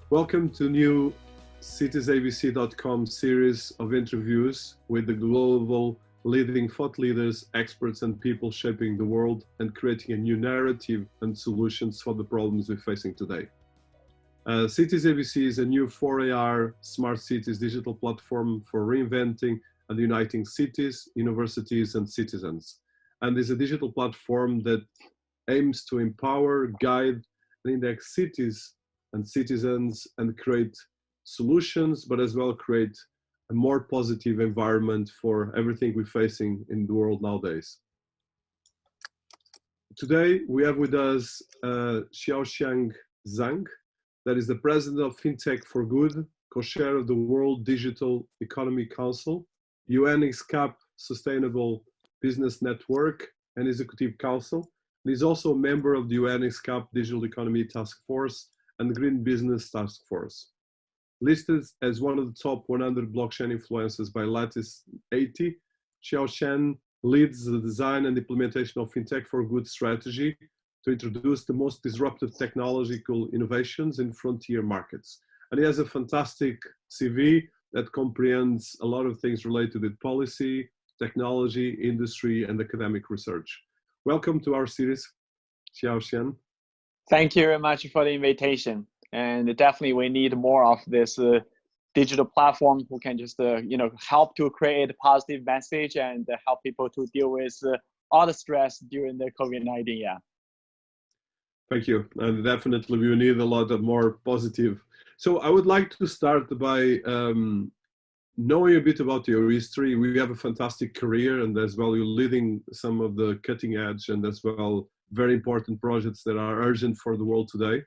Welcome to new citiesabc.com series of interviews with the global leading thought leaders, experts, and people shaping the world and creating a new narrative and solutions for the problems we're facing today. Cities ABC is a new 4AR smart cities digital platform for reinventing and uniting cities, universities, and citizens. And is a digital platform that aims to empower, guide, and index cities and citizens and create solutions, but as well create a more positive environment for everything we're facing in the world nowadays. Today, we have with us Xiaochen Zhang, that is the president of FinTech4Good, co-chair of the World Digital Economy Council, UNEXCAP Sustainable Business Network, and Executive Council. And he's also a member of the UNEXCAP Digital Economy Task Force and the Green Business Task Force. Listed as one of the top 100 blockchain influencers by Lattice 80, Xiaochen leads the design and implementation of FinTech4Good strategy to introduce the most disruptive technological innovations in frontier markets. And he has a fantastic CV that comprehends a lot of things related with policy, technology, industry, and academic research. Welcome to our series, Xiaochen. Thank you very much for the invitation. And definitely we need more of this digital platform who can just help to create a positive message and help people to deal with all the stress during the COVID-19. Yeah. Thank you. And definitely we need a lot of more positive. So I would like to start by knowing a bit about your history. We have a fantastic career, and as well you're leading some of the cutting edge and as well very important projects that are urgent for the world today,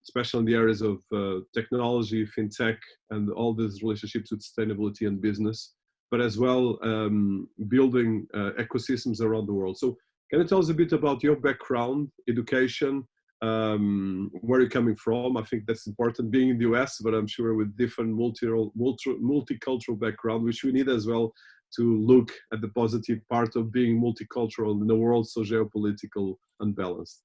especially in the areas of technology, fintech, and all these relationships with sustainability and business, but as well building ecosystems around the world. So can you tell us a bit about your background, education, where you're coming from? I think that's important, being in the US, but I'm sure with different multicultural background, which we need as well to look at the positive part of being multicultural in a world so geopolitical unbalanced.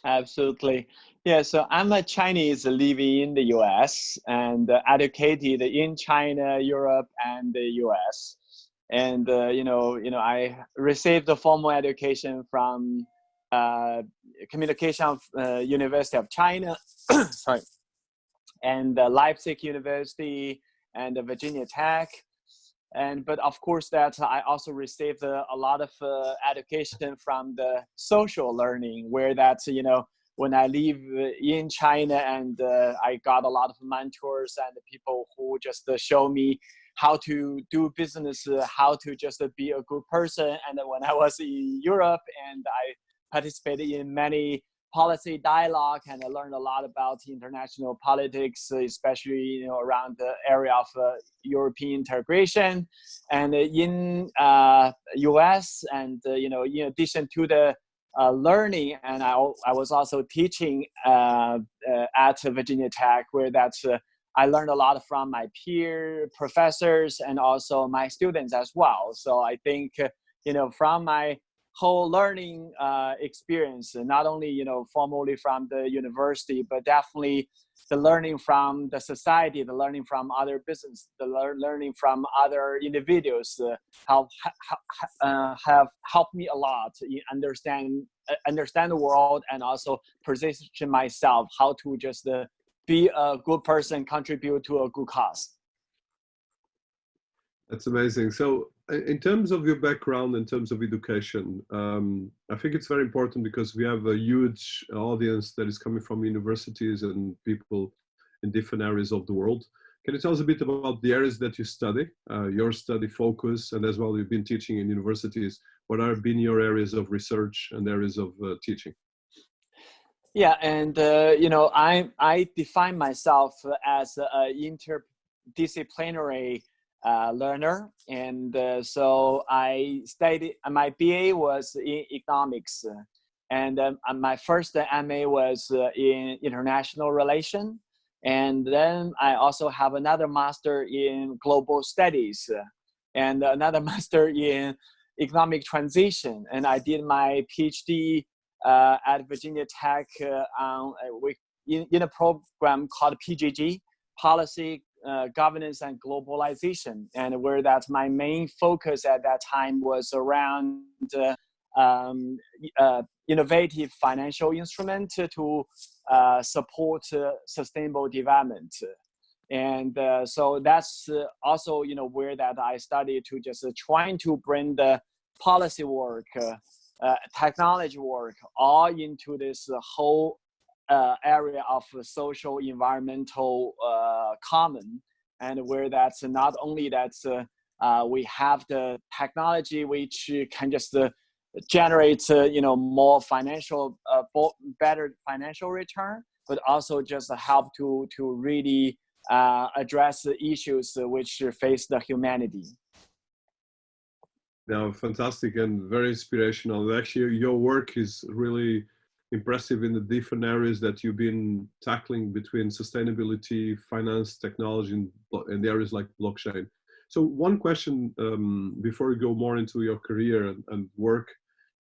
Absolutely. Yeah, so I'm a Chinese living in the US and educated in China, Europe, and the US. And, I received the formal education from Communication of University of China, sorry, and Leipzig University and Virginia Tech. But of course that I also received a lot of education from the social learning, where that's, when I live in China and I got a lot of mentors and people who just show me how to do business, how to just be a good person. And when I was in Europe and I participated in many policy dialogue, and I learned a lot about international politics, especially around the area of European integration. And in US, and in addition to the learning, and I was also teaching at Virginia Tech, where I learned a lot from my peer professors and also my students as well. So I think from my whole learning experience, not only formally from the university, but definitely the learning from the society, the learning from other business, the learning from other individuals have helped me a lot in understand the world, and also position myself how to just be a good person, contribute to a good cause. That's amazing. So in terms of your background, in terms of education, I think it's very important because we have a huge audience that is coming from universities and people in different areas of the world. Can you tell us a bit about the areas that you study, your study focus, and as well you've been teaching in universities? What have been your areas of research and areas of teaching? Yeah, and I define myself as an interdisciplinary learner, and so I studied. My BA was in economics, and my first MA was in international relation, and then I also have another master in global studies, and another master in economic transition, and I did my PhD at Virginia Tech in a program called PGG, policy, governance, and globalization, and where that my main focus at that time was around um, innovative financial instrument to support sustainable development. And so that's also, where that I started to just trying to bring the policy work, technology work, all into this whole area of social environmental common, and where that's not only that we have the technology which can just generate more financial better financial return, but also just help to really address the issues which face the humanity. Now, fantastic and very inspirational. Actually, your work is really impressive in the different areas that you've been tackling between sustainability, finance, technology, and areas like blockchain. So one question before we go more into your career and work.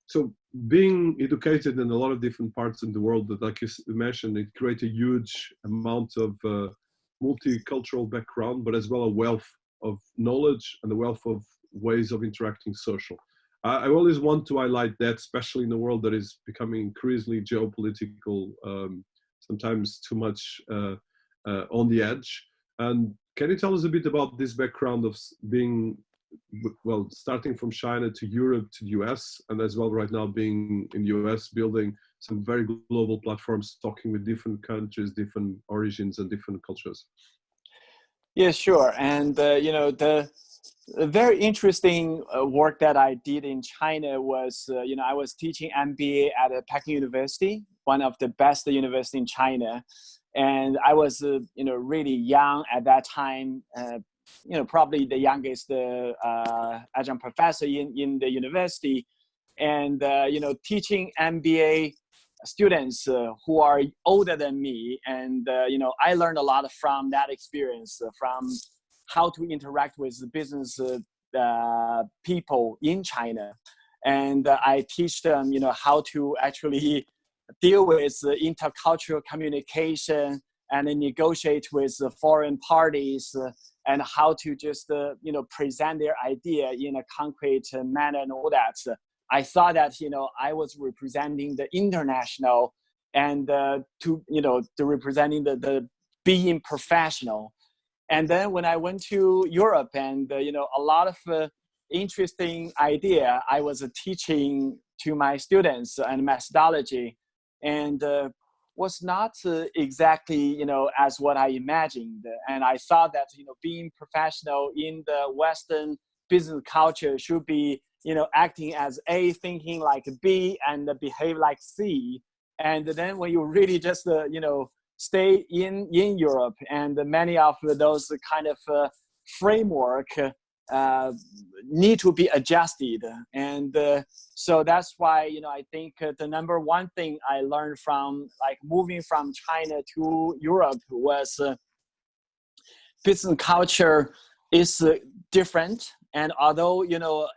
So being educated in a lot of different parts in the world, that like you mentioned, it creates a huge amount of multicultural background, but as well a wealth of knowledge and a wealth of ways of interacting social. I always want to highlight that, especially in a world that is becoming increasingly geopolitical, sometimes too much on the edge. And can you tell us a bit about this background of being, well, starting from China to Europe to the US, and as well right now being in the US, building some very global platforms, talking with different countries, different origins, and different cultures? Yeah, sure. And the very interesting work that I did in China was, I was teaching MBA at a Peking University, one of the best universities in China. And I was, really young at that time, probably the youngest adjunct professor in the university. And, teaching MBA students who are older than me. And, I learned a lot from that experience, from how to interact with business people in China. And I teach them, how to actually deal with intercultural communication and negotiate with foreign parties, and how to just, present their idea in a concrete manner and all that. I thought that, I was representing the international and representing the being professional. And then when I went to Europe, and a lot of interesting idea I was teaching to my students and methodology, and was not exactly as what I imagined. And I thought that being professional in the Western business culture should be acting as A, thinking like B, and behave like C. And then when you really just stay in Europe, and many of those kind of framework need to be adjusted. And so that's why I think the number one thing I learned from moving from China to Europe was business culture is different. And although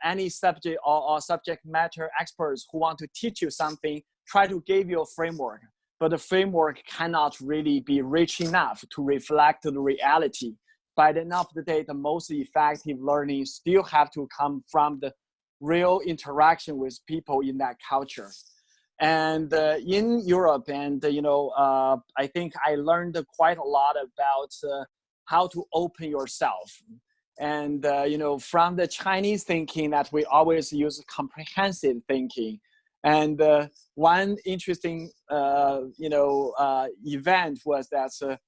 any subject or subject matter experts who want to teach you something try to give you a framework, but the framework cannot really be rich enough to reflect the reality. By the end of the day, the most effective learning still have to come from the real interaction with people in that culture. And in Europe, and I think I learned quite a lot about how to open yourself. And from the Chinese thinking that we always use comprehensive thinking. And one interesting, event was that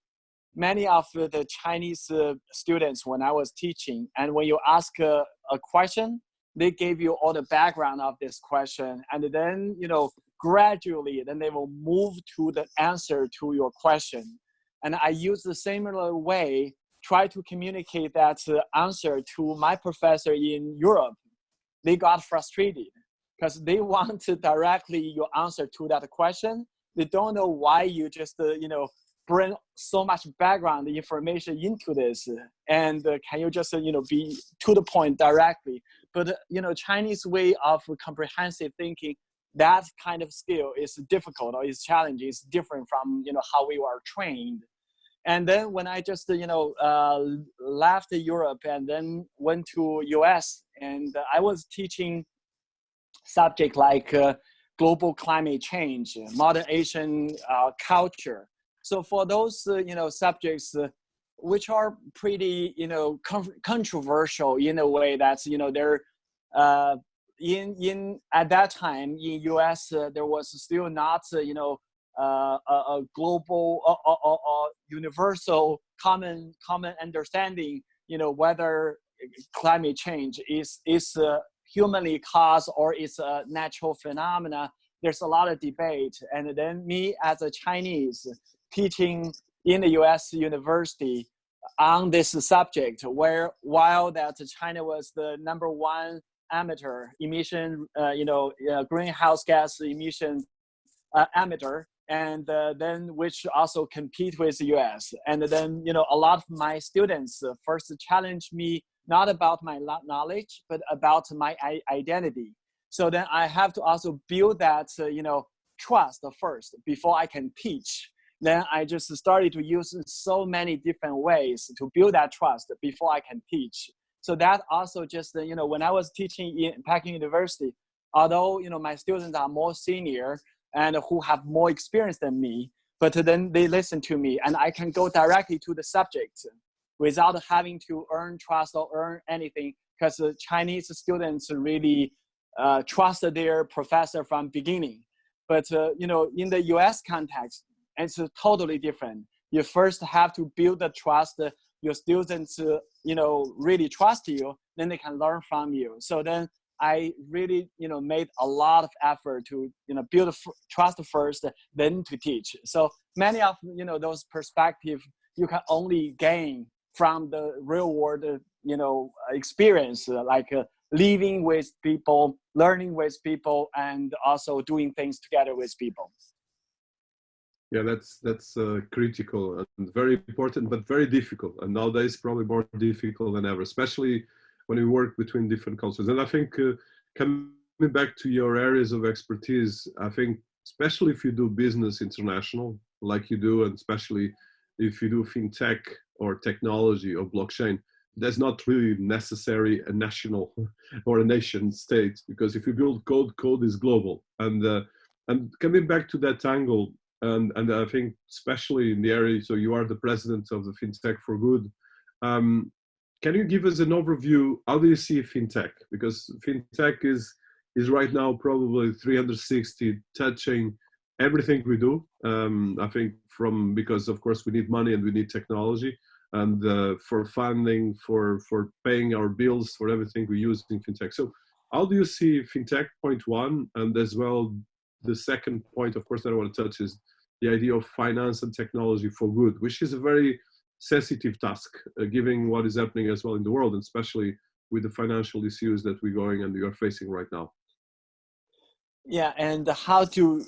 many of the Chinese students, when I was teaching, and when you ask a question, they gave you all the background of this question, and then gradually, then they will move to the answer to your question. And I use the similar way, try to communicate that answer to my professor in Europe. They got frustrated, because they want to directly your answer to that question. They don't know why you just, bring so much background information into this. And can you just, be to the point directly? But, Chinese way of comprehensive thinking, that kind of skill is difficult or is challenging. It's different from, how we were trained. And then when I just left Europe and then went to US, and I was teaching subject like global climate change, modern Asian culture. So for those subjects which are pretty controversial in a way that's they're in at that time in US there was still not a global or universal common understanding whether climate change is humanly caused or is a natural phenomena. There's a lot of debate. And then me as a Chinese teaching in the US university on this subject, where while that China was the #1 emitter emission, greenhouse gas emission emitter, and then which also compete with the US. And then, a lot of my students first challenged me not about my knowledge, but about my identity. So then I have to also build that, trust first before I can teach. Then I just started to use so many different ways to build that trust before I can teach. So that also just, when I was teaching in Peking University, although, my students are more senior and who have more experience than me, but then they listen to me and I can go directly to the subject without having to earn trust or earn anything, because Chinese students really trust their professor from beginning. But in the US context, it's totally different. You first have to build the trust. Your students, really trust you, then they can learn from you. So then I really, made a lot of effort to, build trust first, then to teach. So many of, those perspectives you can only gain from the real world, experience, like living with people, learning with people, and also doing things together with people. Yeah, that's critical and very important, but very difficult. And nowadays, probably more difficult than ever, especially when we work between different cultures. And I think coming back to your areas of expertise, I think especially if you do business international, like you do, and especially if you do fintech or technology or blockchain, that's not really necessary a national or a nation state, because if you build code is global. And coming back to that angle, and I think especially in the area, so you are the president of the Fintech4Good. Can you give us an overview? How do you see fintech? Because fintech is right now probably 360, touching everything we do. I think because of course we need money and we need technology, and for funding, for paying our bills, for everything we use in fintech. So how do you see fintech, point one, and as well the second point, of course, that I want to touch is the idea of finance and technology for good, which is a very sensitive task, given what is happening as well in the world, and especially with the financial issues that we're going and we are facing right now. Yeah, and how to,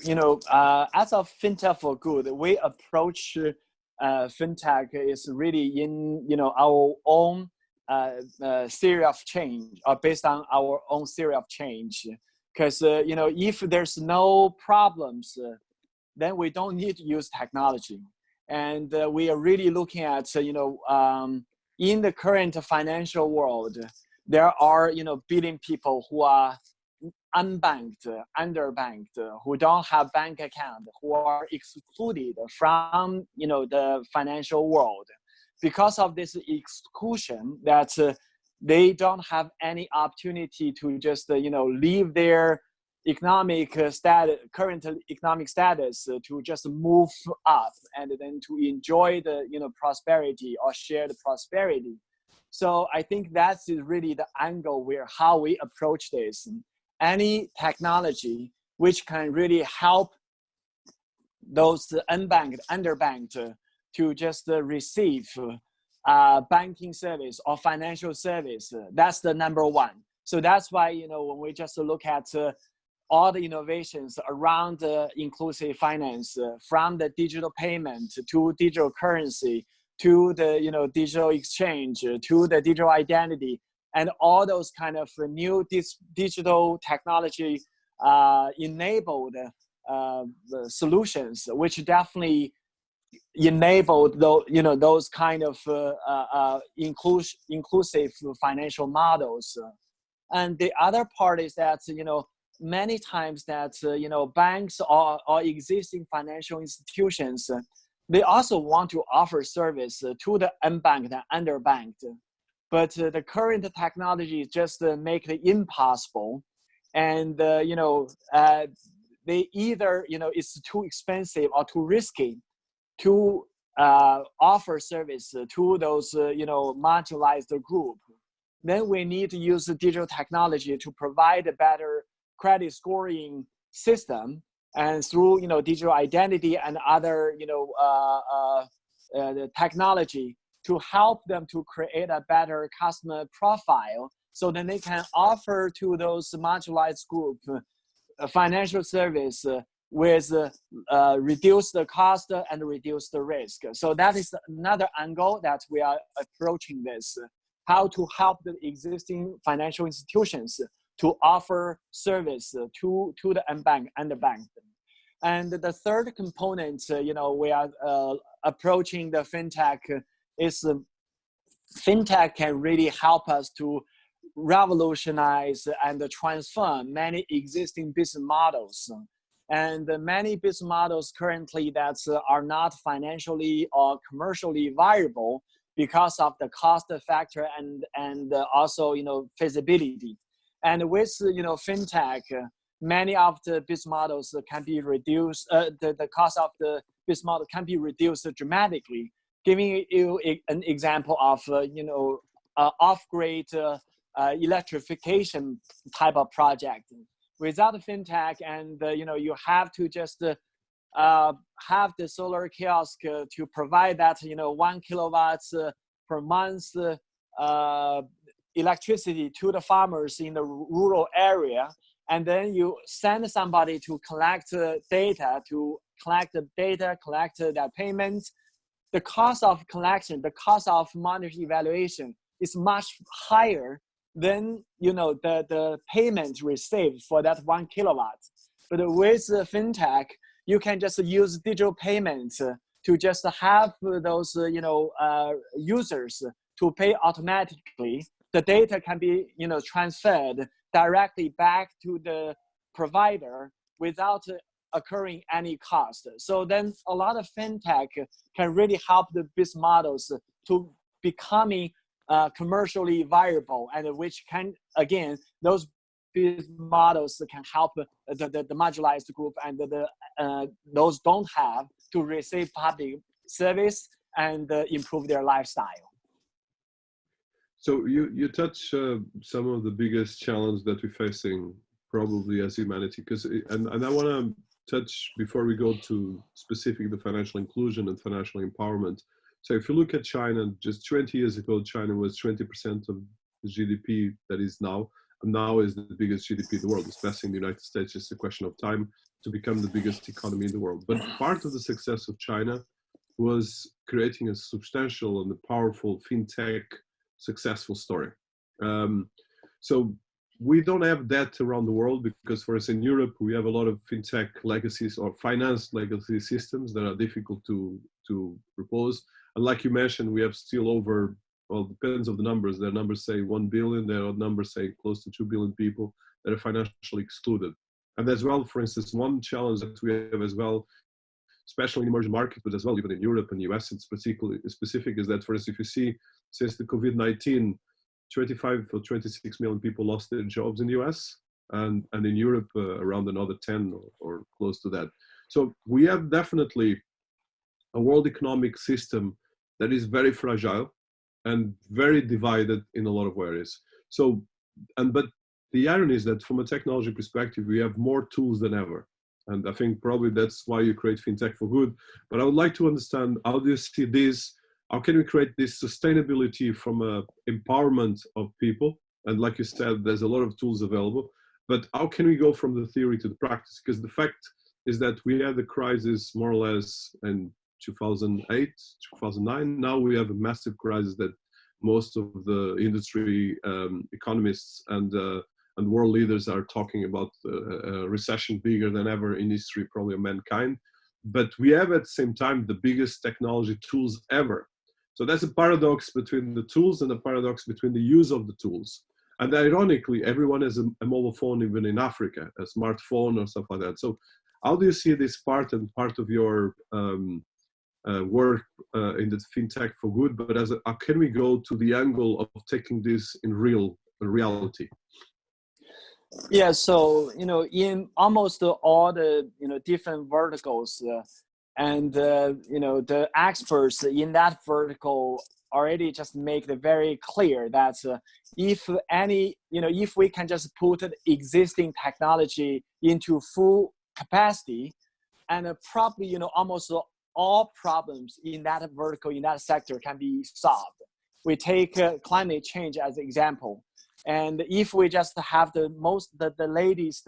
as of Fintech4Good, we approach fintech is really in, our own theory of change, or based on our own theory of change. Because, if there's no problems, then we don't need to use technology. And we are really looking at, in the current financial world, there are, billion people who are unbanked, underbanked, who don't have bank account, who are excluded from, the financial world. Because of this exclusion, that they don't have any opportunity to just, leave their economic status, current economic status, to just move up and then to enjoy the, prosperity or share the prosperity. So I think that's really the angle where how we approach this. Any technology which can really help those unbanked, underbanked to just receive banking service or financial service, that's the #1. So that's why, when we just look at all the innovations around inclusive finance, from the digital payment to digital currency, to the digital exchange, to the digital identity, and all those kind of new digital technology enabled solutions, which definitely enable those kind of inclusive financial models. And the other part is that many times that banks or existing financial institutions, they also want to offer service to the unbanked and underbanked, but the current technology just make it impossible, and they either it's too expensive or too risky to offer service to those marginalized group. Then we need to use digital technology to provide a better credit scoring system, and through digital identity and other technology to help them to create a better customer profile, so then they can offer to those marginalized group financial service with reduce the cost and reduce the risk. So that is another angle that we are approaching this, how to help the existing financial institutions to offer service to the unbanked and the banked. And the third component, we are approaching the fintech is fintech can really help us to revolutionize and transform many existing business models. And many business models currently that are not financially or commercially viable because of the cost factor and also feasibility. And with fintech, many of the business models can be reduced. The cost of the business model can be reduced dramatically. Giving you an example of off-grid electrification type of project. Without fintech, and you have to just have the solar kiosk to provide that 1 kilowatts per month electricity to the farmers in the rural area, and then you send somebody to collect data, collect their payments. The cost of collection, the cost of monetary evaluation is much higher than the payment received for that 1 kilowatt. But with fintech, you can just use digital payments to just have those users to pay automatically. The data can be transferred directly back to the provider without occurring any cost. So then a lot of fintech can really help the business models to becoming commercially viable, and which can, again, those business models can help the marginalized group and those don't have to receive public service and improve their lifestyle. So you touch some of the biggest challenges that we're facing probably as humanity, and I want to touch, before we go to specific the financial inclusion and financial empowerment. So if you look at China, just 20 years ago, China was 20% of the GDP that is now, and now is the biggest GDP in the world, especially in the United States. It's a question of time to become the biggest economy in the world. But part of the success of China was creating a substantial and powerful fintech successful story. So we don't have that around the world because, for us in Europe, we have a lot of fintech legacies or finance legacy systems that are difficult to propose. And like you mentioned, we have still over, well, depends on the numbers. There are numbers say 1 billion, there are numbers say close to 2 billion people that are financially excluded. And as well, for instance, one challenge that we have as well, especially in emerging markets, but as well even in Europe and US, it's particularly specific, is that, for instance, if you see since the COVID-19, 25 or 26 million people lost their jobs in the US, and in Europe around another 10 or close to that. So we have definitely a world economic system that is very fragile and very divided in a lot of areas. So, but the irony is that from a technology perspective, we have more tools than ever. And I think probably that's why you create Fintech4Good. But I would like to understand, how do you see this? How can we create this sustainability from empowerment of people? And like you said, there's a lot of tools available, but how can we go from the theory to the practice? Because the fact is that we had the crisis more or less in 2008, 2009. Now we have a massive crisis that most of the industry economists and world leaders are talking about a recession bigger than ever in history, probably of mankind. but we have at the same time the biggest technology tools ever. So that's a paradox between the tools and a paradox between the use of the tools. And ironically, everyone has a mobile phone, even in Africa, a smartphone or stuff like that. So how do you see this part and part of your work in the FinTech for Good, but how can we go to the angle of taking this in reality? Yeah, so in almost all the different verticals, and the experts in that vertical already just make it very clear that if we can just put existing technology into full capacity, and probably almost all problems in that vertical, in that sector, can be solved. We take climate change as an example. And if we just have the latest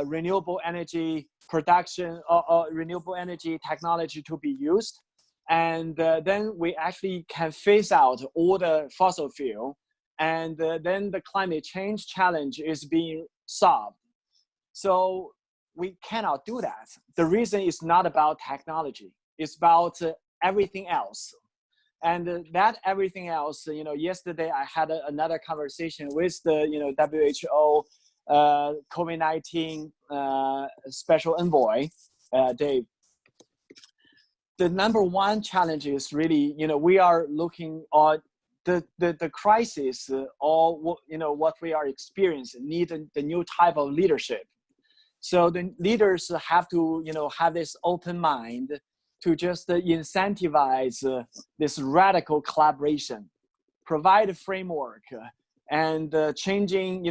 renewable energy production or renewable energy technology to be used, and then we actually can phase out all the fossil fuel, and then the climate change challenge is being solved. So we cannot do that. The reason is not about technology. It's about everything else. And that everything else, yesterday I had another conversation with the, WHO COVID-19 special envoy, Dave. The number one challenge is really, we are looking at the crisis, or what we are experiencing, need the new type of leadership. So the leaders have to, have this open mind to just incentivize this radical collaboration, provide a framework, and changing,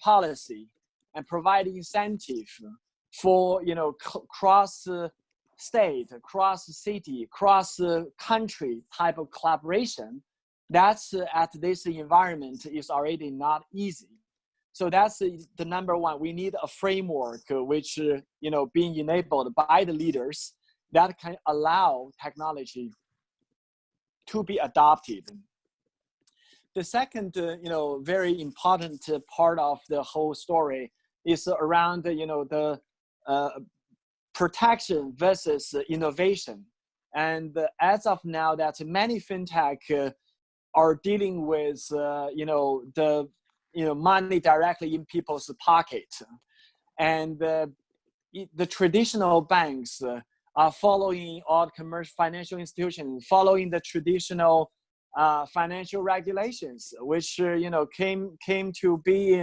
policy, and provide incentive for, cross state, cross city, cross country type of collaboration. That's at this environment is already not easy. So that's the number one. We need a framework which, being enabled by the leaders that can allow technology to be adopted. The second, very important part of the whole story is around, the protection versus innovation. And as of now, that many fintech are dealing with, the money directly in people's pockets, and the traditional banks are following all commercial financial institutions, following the traditional financial regulations, which came to be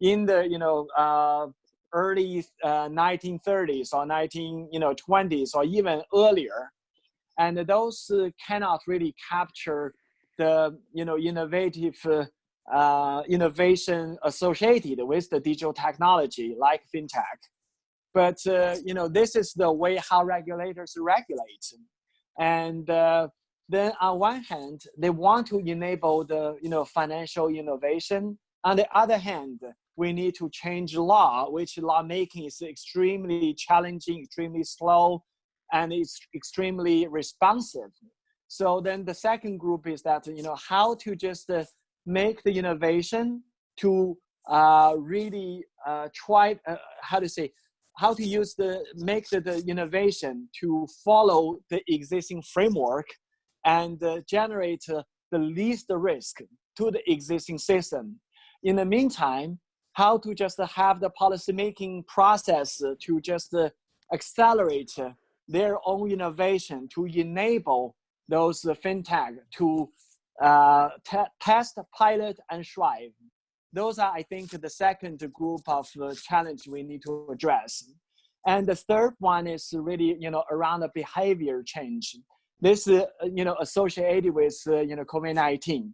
in the early 1930s or 1920s or even earlier, and those cannot really capture the innovative innovation associated with the digital technology like fintech. But this is the way how regulators regulate, and then on one hand they want to enable the financial innovation. On the other hand, we need to change law, which lawmaking is extremely challenging, extremely slow, and it's extremely responsive. So then the second group is that how to just make the innovation to really try how to make the innovation to follow the existing framework and generate the least risk to the existing system. In the meantime, how to just have the policymaking process to just accelerate their own innovation to enable those fintech to test, pilot, and strive. Those are, I think, the second group of challenge we need to address. And the third one is really, around the behavior change. This, associated with, COVID-19.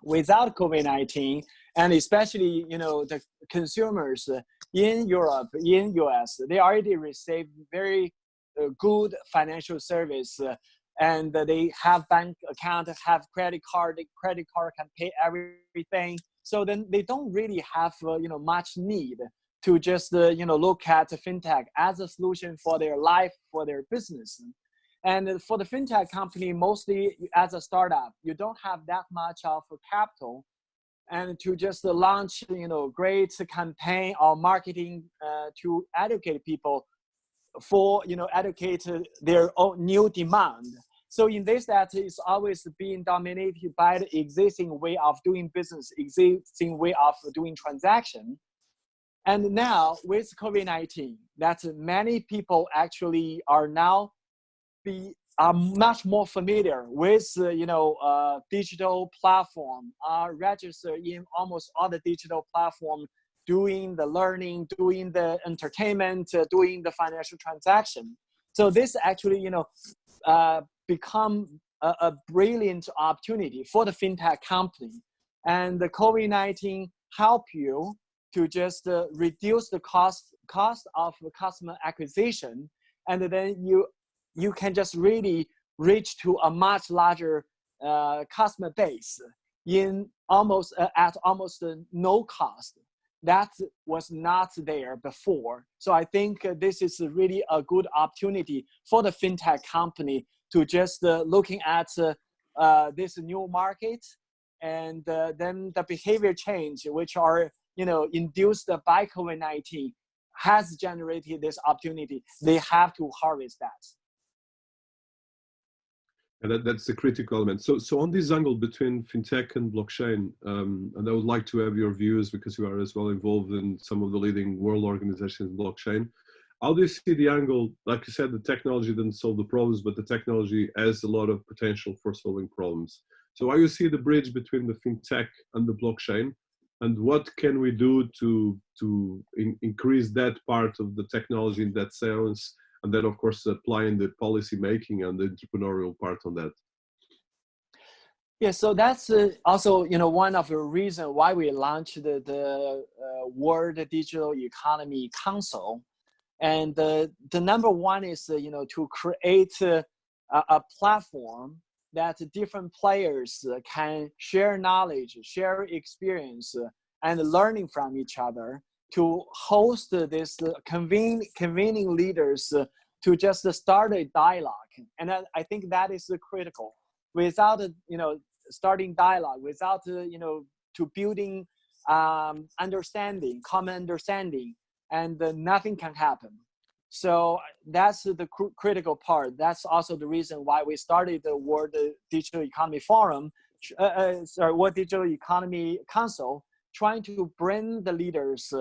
Without COVID-19, and especially, the consumers in Europe, in US, they already received very good financial service, and they have bank account, have credit card. The credit card can pay everything. So then they don't really have much need to just look at fintech as a solution for their life, for their business. And for the fintech company, mostly as a startup, you don't have that much of capital, and to just launch great campaign or marketing to educate people for educate their own new demand. So in this, that is always being dominated by the existing way of doing business, existing way of doing transaction. And now with COVID-19, that many people actually are now are much more familiar with digital platform, are registered in almost all the digital platform, doing the learning, doing the entertainment, doing the financial transaction. So this actually become a brilliant opportunity for the fintech company, and the COVID-19 help you to just reduce the cost of customer acquisition, and then you can just really reach to a much larger customer base in at almost no cost. That was not there before. So I think this is really a good opportunity for the fintech company to just looking at this new market, and then the behavior change, which are induced by COVID-19, has generated this opportunity. They have to harvest that. And that's the critical element. So on this angle between fintech and blockchain, and I would like to have your views because you are as well involved in some of the leading world organizations in blockchain. How do you see the angle? Like you said, the technology didn't solve the problems, but the technology has a lot of potential for solving problems. So how you see the bridge between the fintech and the blockchain, and what can we do to increase that part of the technology in that sense? And then, of course, applying the policy making and the entrepreneurial part on that. Yeah, so that's also one of the reasons why we launched the World Digital Economy Council, and the number one is to create a platform that different players can share knowledge, share experience, and learning from each other, to host this convening leaders to just start a dialogue. And I think that is critical. Without starting dialogue, without to building understanding, common understanding, and nothing can happen. So that's the critical part. That's also the reason why we started the World Digital Economy Forum, World Digital Economy Council, trying to bring the leaders,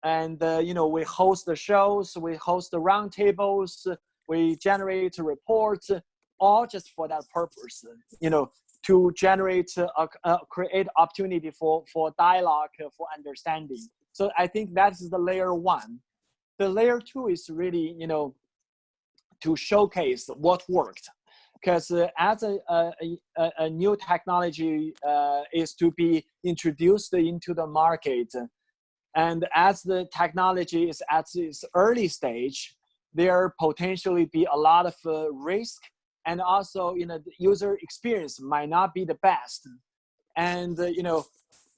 and we host the shows, we host the roundtables, we generate reports, all just for that purpose, to generate create opportunity for dialogue, for understanding. So I think that's the layer one. The layer two is really to showcase what worked, because as a new technology is to be introduced into the market, and as the technology is at its early stage, there potentially be a lot of risk, and also the user experience might not be the best. And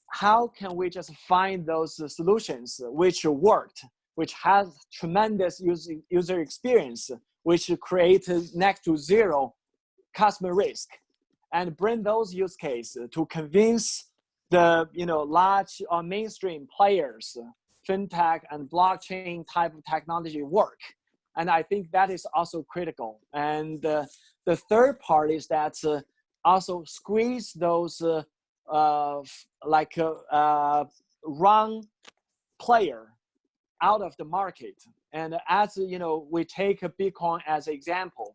how can we just find those solutions which worked, which has tremendous user experience, which create next to zero customer risk, and bring those use cases to convince the large or mainstream players, fintech and blockchain type of technology work. And I think that is also critical. And the third part is that also squeeze those wrong player out of the market. And as we take Bitcoin as an example.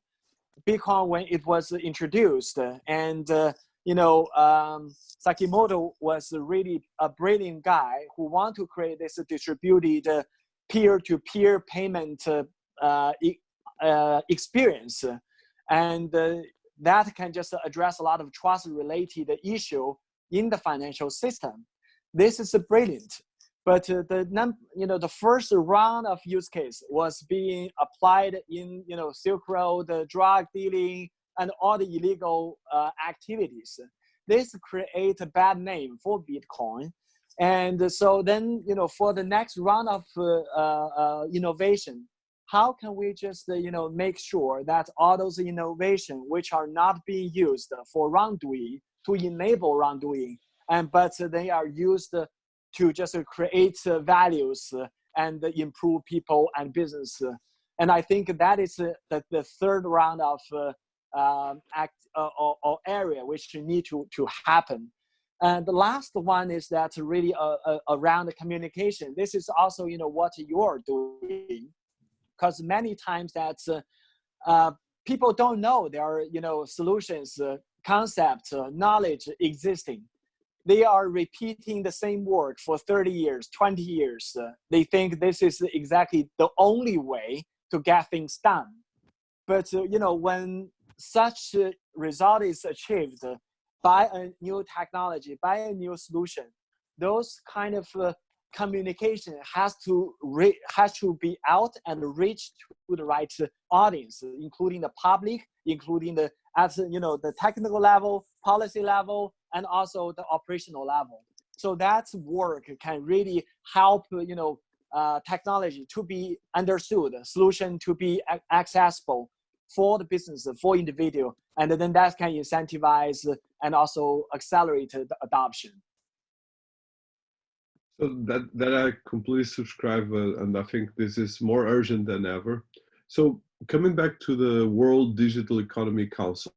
Bitcoin, when it was introduced, and Sakamoto was really a brilliant guy who wanted to create this distributed peer-to-peer payment experience, and that can just address a lot of trust-related issue in the financial system. This is brilliant. But the first round of use case was being applied in Silk Road, drug dealing, and all the illegal activities. This create a bad name for Bitcoin, and so then for the next round of innovation, how can we just make sure that all those innovations which are not being used for wrongdoing to enable wrongdoing, but they are used to just create values and improve people and business And I think that is the third round of or area which need to happen. And the last one is that really around the communication. This is also, what you're doing, because many times that people don't know there are, solutions, concepts, knowledge existing. They are repeating the same work for 30 years, 20 years. They think this is exactly the only way to get things done. But, when such result is achieved by a new technology, by a new solution, those kind of communication has to be out and reach to the right audience, including the public, including the technical level, policy level, and also the operational level. So that work can really help technology to be understood, solution to be accessible for the business, for individual, and then that can incentivize and also accelerate the adoption. So that I completely subscribe, and I think this is more urgent than ever. So coming back to the World Digital Economy Council,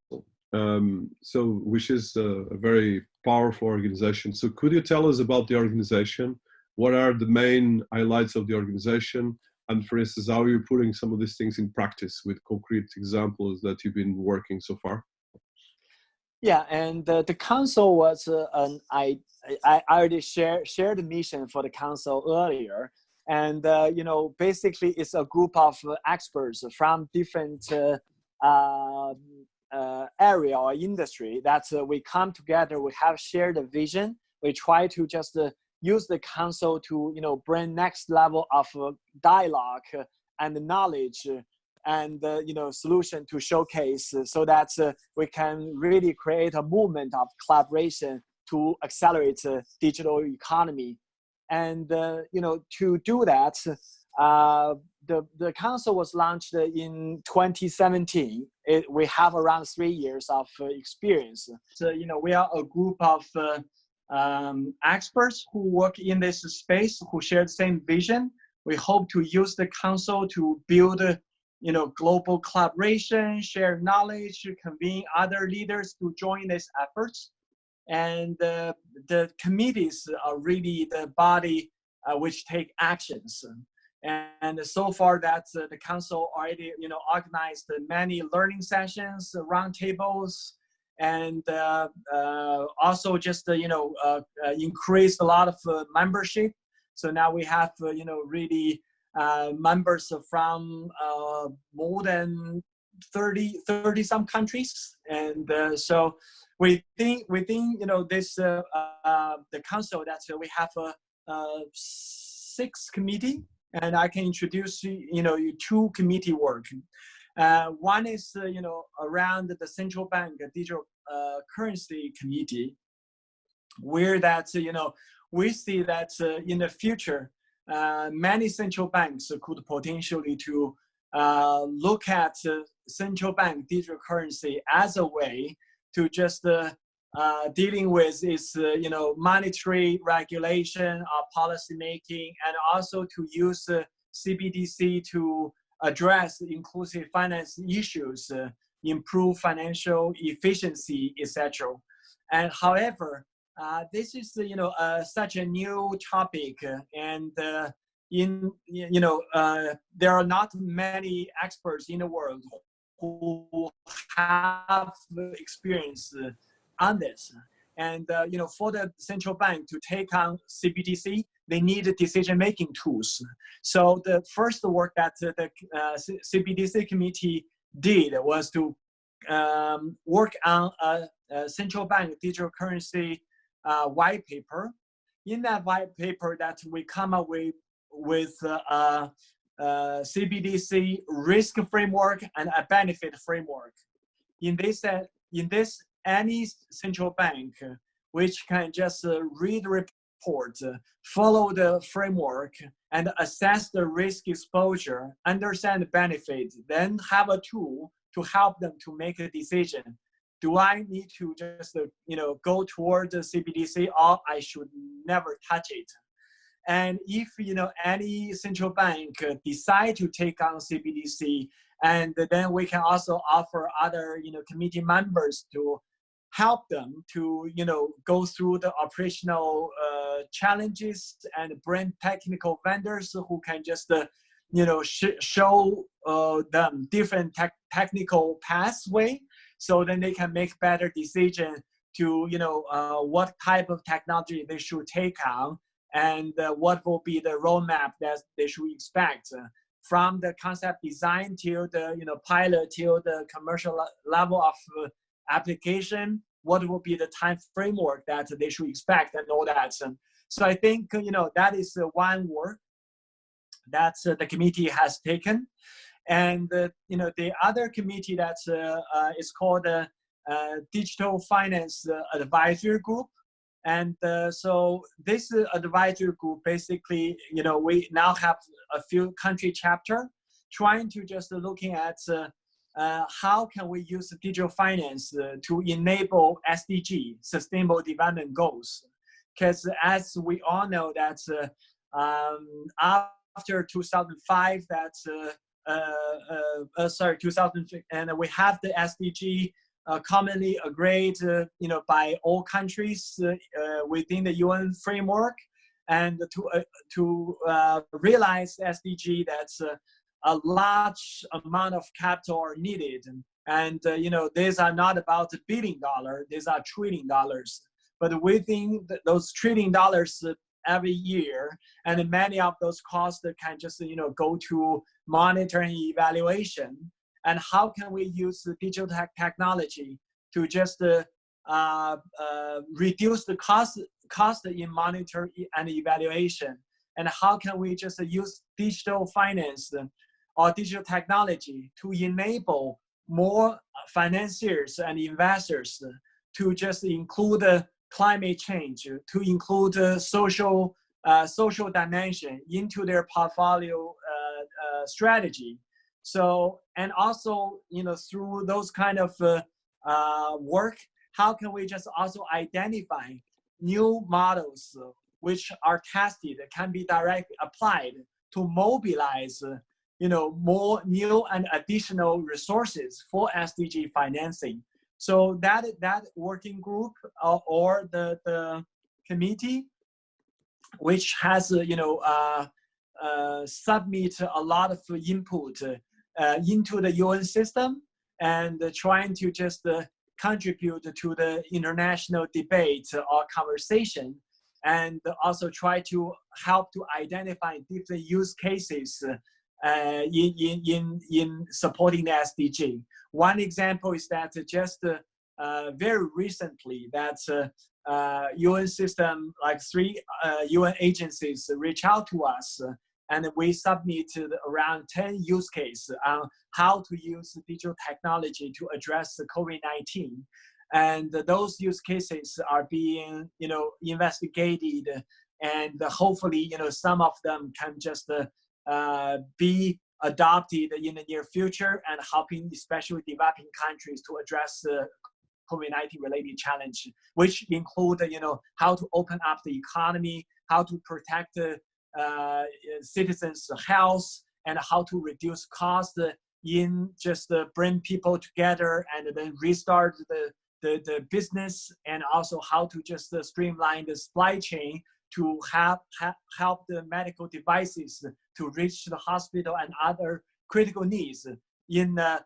which is a very powerful organization. So could you tell us about the organization? What are the main highlights of the organization? And for instance, how are you putting some of these things in practice with concrete examples that you've been working so far? Yeah, and the council was I already shared the mission for the council earlier, and basically it's a group of experts from different area or industry that we come together. We have shared a vision. We try to just use the council to bring next level of dialogue and knowledge and solution to showcase, so that we can really create a movement of collaboration to accelerate digital economy. And to do that, the council was launched in 2017. We have around 3 years of experience. So we are a group of experts who work in this space, who share the same vision. We hope to use the council to build global collaboration, share knowledge, convene other leaders to join these efforts. And the committees are really the body which take actions. And so far that the council already organized many learning sessions, roundtables, and also just increased a lot of membership. So now we have really members from more than 30 some countries. And so within this the council, that we have a 6 committee, and I can introduce you 2 committee work. One is around the central bank digital currency committee, where that we see that in the future many central banks could potentially to look at central bank digital currency as a way to just dealing with its monetary regulation or policy making, and also to use CBDC to address inclusive finance issues, improve financial efficiency, etc. And however, this is such a new topic, and there are not many experts in the world who have experience on this. And for the central bank to take on CBDC, they need decision-making tools. So the first work that the CBDC committee did was to work on a central bank digital currency white paper. In that white paper, that we come up with CBDC risk framework and a benefit framework. In this, any central bank which can just read the report, follow the framework, and assess the risk exposure, understand the benefit, then have a tool to help them to make a decision. Do I need to just go toward the CBDC, or I should never touch it? And if any central bank decide to take on CBDC, and then we can also offer other committee members to help them to go through the operational challenges, and bring technical vendors who can just show them different technical pathway, so then they can make better decision to what type of technology they should take on, and what will be the roadmap that they should expect from the concept design till the pilot till the commercial level of application. What will be the time framework that they should expect, and all that. So I think that is one work that the committee has taken. And the other committee that is called the Digital Finance Advisory Group. And so this advisory group, basically, we now have a few country chapter trying to just looking at how can we use digital finance to enable SDG, Sustainable Development Goals. Because as we all know that after 2005, that's 2000, and we have the SDG commonly agreed, by all countries within the UN framework, and to realize SDG, that's a large amount of capital are needed, and these are not about $1 billion; these are $1 trillion. But within those $1 trillion every year, and many of those costs can just go to monitoring evaluation. And how can we use the digital technology to just reduce the cost in monitor and evaluation? And how can we just use digital finance or digital technology to enable more financiers and investors to just include climate change, to include social dimension into their portfolio strategy? So, and also, through those kind of work, how can we just also identify new models which are tested, can be directly applied to mobilize, more new and additional resources for SDG financing? So that working group or the committee, which has submit a lot of input into the UN system, and trying to just contribute to the international debate or conversation, and also try to help to identify different use cases in supporting the SDG. One example is that just very recently that UN system, like 3 UN agencies reach out to us, and we submitted around 10 use cases on how to use digital technology to address the COVID-19. And those use cases are being, investigated, and hopefully, some of them can just be adopted in the near future, and helping especially developing countries to address the COVID-19 related challenge, which include, how to open up the economy, how to protect the citizens' health, and how to reduce cost in just bring people together and then restart the business, and also how to just streamline the supply chain to help the medical devices to reach the hospital and other critical needs in a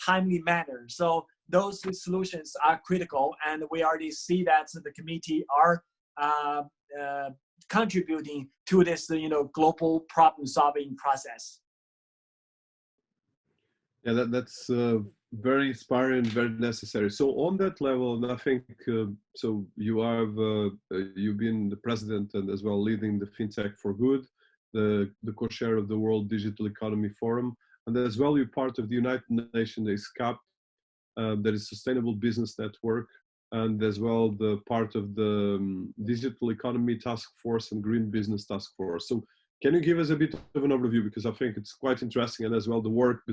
timely manner. So those solutions are critical, and we already see that the committee are contributing to this, global problem-solving process. Yeah, that's very inspiring, very necessary. So on that level, and I think so you've been the president and as well leading the Fintech4Good, the co-chair of the World Digital Economy Forum, and as well you're part of the United Nations SCAP, that is Sustainable Business Network, and as well the part of the Digital Economy Task Force and Green Business Task Force. So can you give us a bit of an overview, because I think it's quite interesting, and as well the work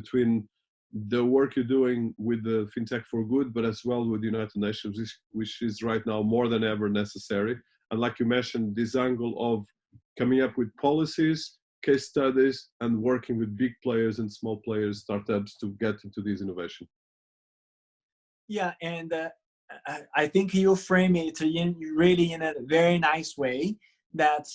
you're doing with the Fintech4Good, but as well with the United Nations, which is right now more than ever necessary. And like you mentioned, this angle of coming up with policies, case studies, and working with big players and small players, startups to get into this innovation. Yeah, and I think you frame it really in a very nice way. That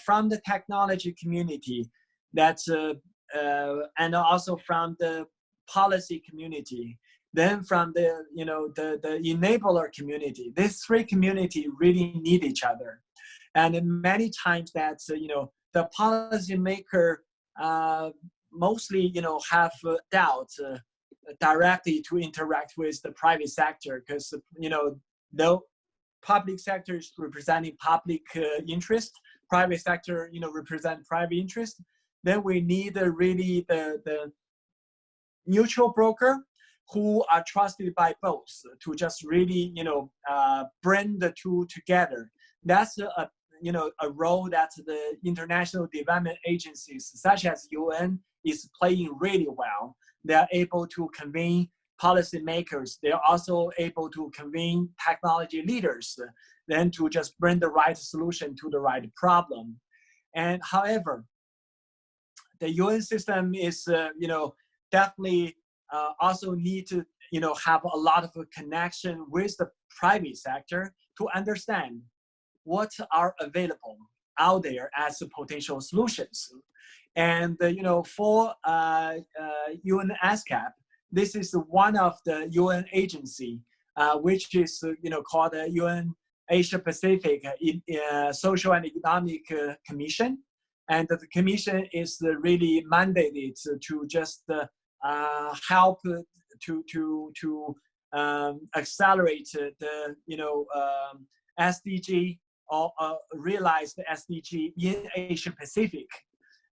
from the technology community, and also from the policy community, then from the the enabler community. These three community really need each other, and many times that the policymaker mostly have doubts. Directly to interact with the private sector, because the public sector is representing public interest, private sector represent private interest. Then we need really the neutral broker who are trusted by both to just really bring the two together. That's a role that the international development agencies such as UN is playing really well. They're able to convene policymakers. They're also able to convene technology leaders, then to just bring the right solution to the right problem. And however, the UN system is, definitely also need to, have a lot of connection with the private sector to understand what are available out there as potential solutions. And for UN ASCAP, this is one of the UN agency, which is called the UN Asia Pacific Social and Economic Commission, and the commission is really mandated to just help to accelerate the SDG or realize the SDG in Asia Pacific.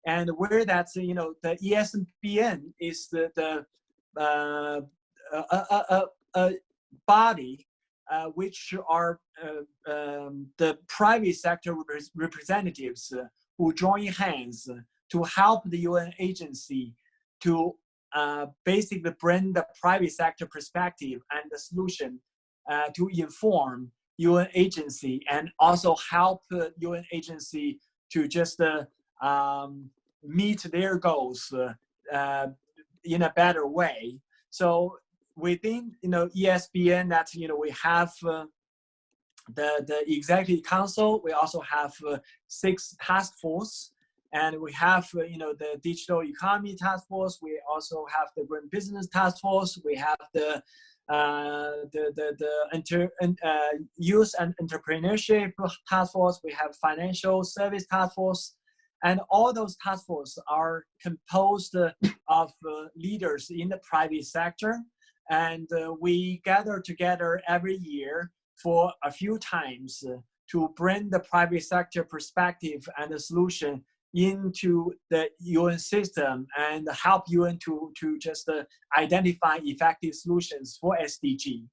And where that's the ESPN is the body which are the private sector representatives who join hands to help the UN agency to basically bring the private sector perspective and the solution to inform UN agency, and also help UN agency to just meet their goals in a better way. So within ESPN, that we have the executive council. We also have 6 task force, and we have the digital economy task force. We also have the green business task force. We have the youth and entrepreneurship task force. We have financial service task force, and all those task forces are composed of leaders in the private sector, and we gather together every year for a few times to bring the private sector perspective and the solution into the UN system and help UN to just identify effective solutions for SDG.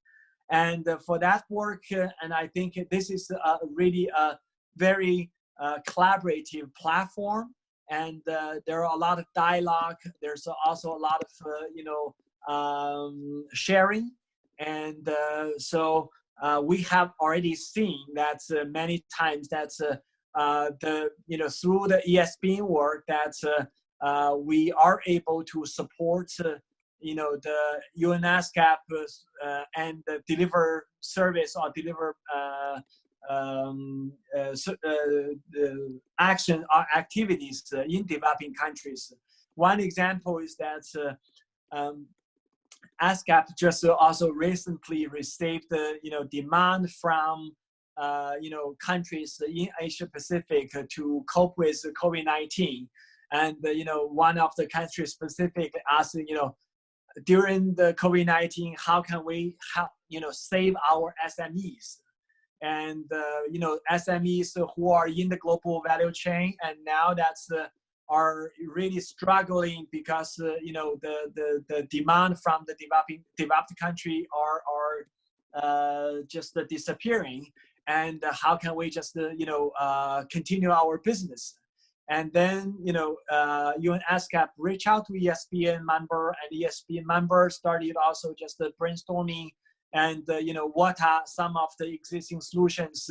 And for that work, and I think this is really a very collaborative platform, and there are a lot of dialogue. There's also a lot of sharing, and so we have already seen that many times that through the ESPN work that we are able to support the UN ASCAP and deliver service or deliver action or activities in developing countries. One example is that ASCAP just also recently received demand from countries in Asia Pacific to cope with COVID-19, and one of the countries specifically asked, during the COVID-19, how can we help save our SMEs, and SMEs who are in the global value chain, and now that's are really struggling because the demand from the developed country are just disappearing, and how can we just continue our business? And then UN ASCAP reached out to ESPN member, and ESPN member started also just brainstorming and what are some of the existing solutions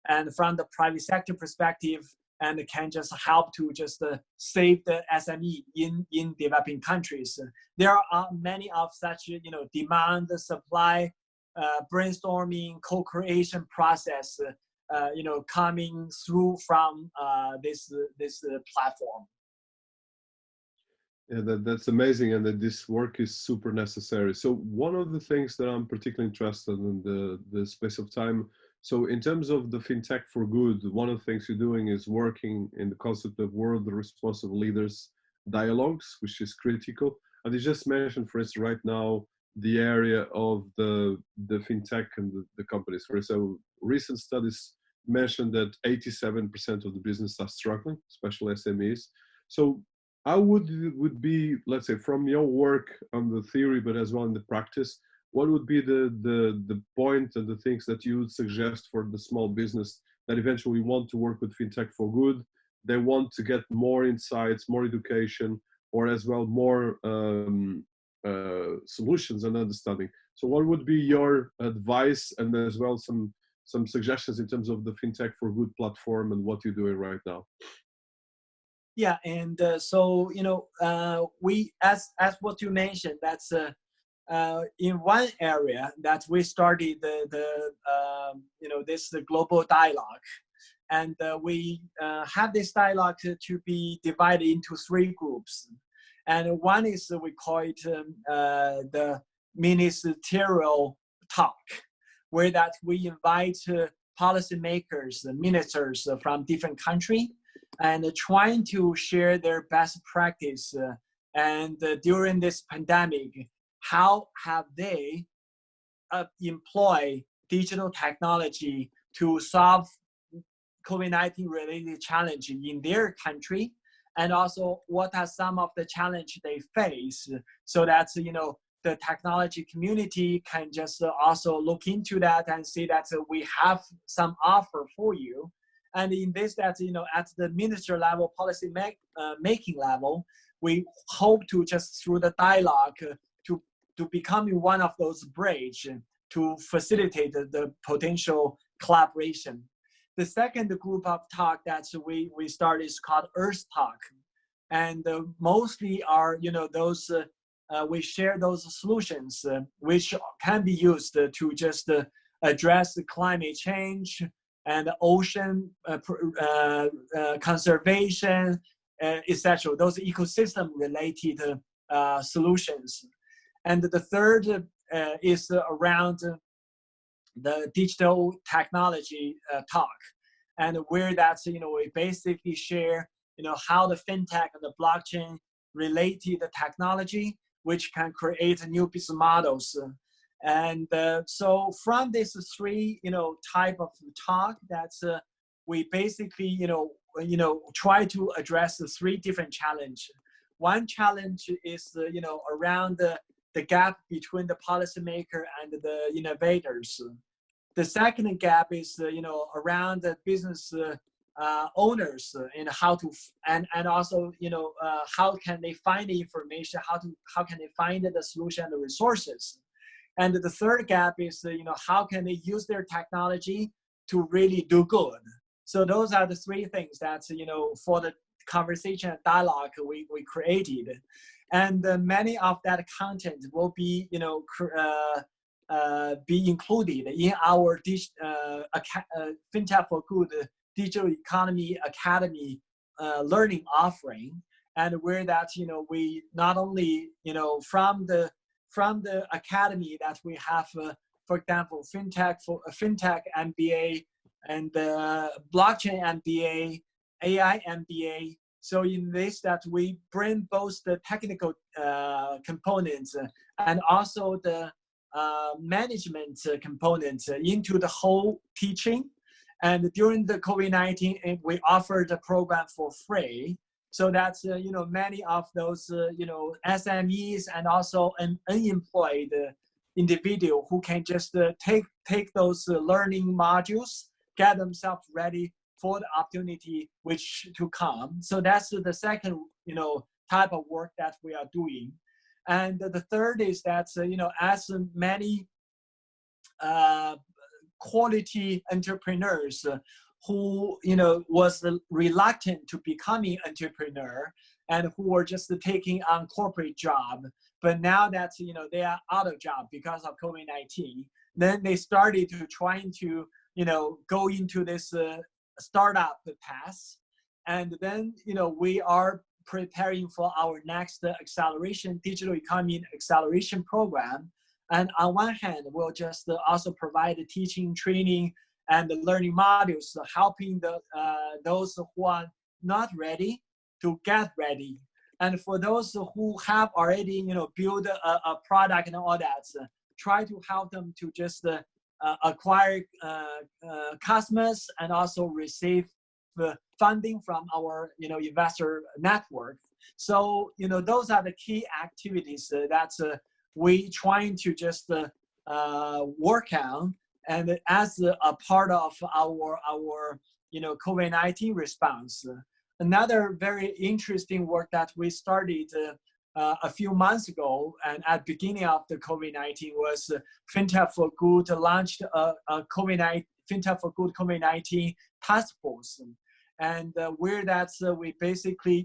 and from the private sector perspective, and can just help to just save the SME in developing countries. There are many of such demand, supply, brainstorming, co-creation process coming through from this platform. Yeah, that's amazing, and that this work is super necessary. So one of the things that I'm particularly interested in the space of time. So in terms of the FinTech4Good, one of the things you're doing is working in the concept of world responsible leaders dialogues, which is critical. And you just mentioned, for instance, right now, the area of the FinTech and the companies. For example, recent studies mentioned that 87% of the business are struggling, especially SMEs. So how would be, let's say, from your work on the theory, but as well in the practice, what would be the point and the things that you would suggest for the small business that eventually want to work with FinTech4Good? They want to get more insights, more education, or as well more solutions and understanding. So what would be your advice, and as well some suggestions in terms of the FinTech4Good platform and what you're doing right now? Yeah, and so we, as what you mentioned, that's in one area that we started this global dialogue, and we have this dialogue to be divided into three groups, and one is we call it the ministerial talk, where that we invite policymakers, ministers from different countries, and trying to share their best practice. And during this pandemic, how have they employed digital technology to solve COVID-19 related challenges in their country? And also, what are some of the challenges they face, so that the technology community can just also look into that and see that we have some offer for you. And in this, that at the minister level, policy making level, we hope to just through the dialogue to becoming one of those bridge to facilitate the potential collaboration. The second group of talk that we started is called Earth Talk, and mostly are those we share those solutions which can be used to just address the climate change and ocean conservation, etc. Those ecosystem related solutions. And the third is around the digital technology talk, and where that's we basically share how the fintech and the blockchain related technology which can create new business models. And so from these three type of talk, that's we basically try to address the three different challenges. One challenge is around the gap between the policymaker and the innovators. The second gap is around the business owners and how to and also how can they find the information, how can they find the solution and the resources. And the third gap is how can they use their technology to really do good. So those are the three things that for the conversation and dialogue we created, and many of that content will be be included in our FinTech4Good Digital Economy Academy learning offering, and where that we not only from the academy that we have, for example, FinTech MBA and blockchain MBA, AI MBA. So in this, that we bring both the technical components and also the management components into the whole teaching. And during the COVID-19, we offered the program for free. So that's many of those SMEs and also an unemployed individual who can just take those learning modules, get themselves ready for the opportunity which to come. So that's the second type of work that we are doing. And the third is that as many quality entrepreneurs who, was reluctant to becoming entrepreneur and who were just taking on corporate job. But now that, they are out of job because of COVID-19, then they started to trying to, go into this startup path. And then, we are preparing for our next acceleration, digital economy acceleration program. And on one hand, we'll just also provide teaching, training, and the learning modules, helping those who are not ready to get ready. And for those who have already, built a product and all that, try to help them to just acquire customers and also receive funding from our, investor network. So, those are the key activities that we trying to just work on, and as a part of our COVID-19 response. Another very interesting work that we started a few months ago, and at beginning of the COVID-19, was Fintech4Good launched a Fintech4Good COVID-19 task force, and where that's we basically